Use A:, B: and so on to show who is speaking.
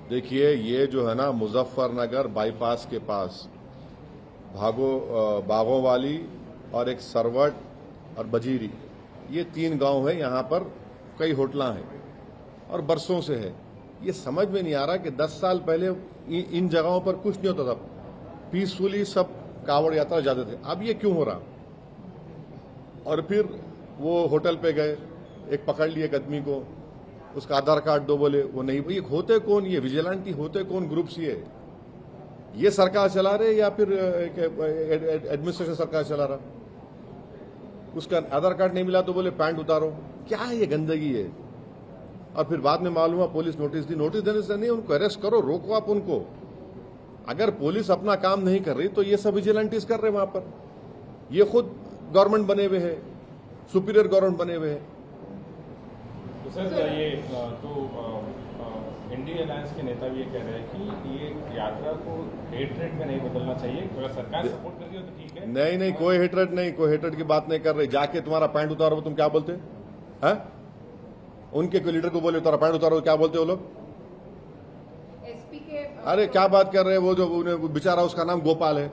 A: देखिए, ये जो है ना मुजफ्फरनगर बाईपास के पास बागों वाली और एक सरवट और बजीरी, ये 3 गांव है। यहाँ पर कई होटलां हैं और बरसों से है। ये समझ में नहीं आ रहा कि 10 साल पहले इन जगहों पर कुछ नहीं होता था, पीसफुली सब कांवड़ यात्रा जाते थे। अब ये क्यों हो रहा? और फिर वो होटल पे गए, एक पकड़ लिए एक आदमी को, उसका आधार कार्ड दो, बोले वो नहीं। ये होते कौन? ये विजिलेंटी होते कौन ग्रुप्स? ये सरकार चला रहे या फिर एडमिनिस्ट्रेशन सरकार चला रहा? उसका आधार कार्ड नहीं मिला तो बोले पैंट उतारो। क्या है ये गंदगी है? और फिर बाद में मालूम हुआ पुलिस नोटिस दी। नोटिस देने से नहीं, उनको अरेस्ट करो, रोको आप उनको। अगर पुलिस अपना काम नहीं कर रही तो ये सब विजिलेंटीज कर रहे वहां पर। ये खुद गवर्नमेंट बने हुए हैं, सुपीरियर गवर्नमेंट बने हुए हैं।
B: तो सर ये इंडिया अलायंस के नेता भी ये कह रहे हैं कि ये यात्रा को हेटरेट में नहीं बदलना चाहिए। अगर सरकार सपोर्ट कर रही हो तो ठीक है।
A: नहीं, कोई हेटरेट नहीं, कोई हेटरेट की बात नहीं कर रही। जाके तुम्हारा पैंट उतारो, तुम क्या बोलते हैं? उनके कोई लीडर को बोले तुम्हारा पैंट उतारो, क्या बोलते हो लोग?
C: एसपी के
A: अरे क्या बात कर रहे हैं? वो जो बेचारा, उसका नाम गोपाल है,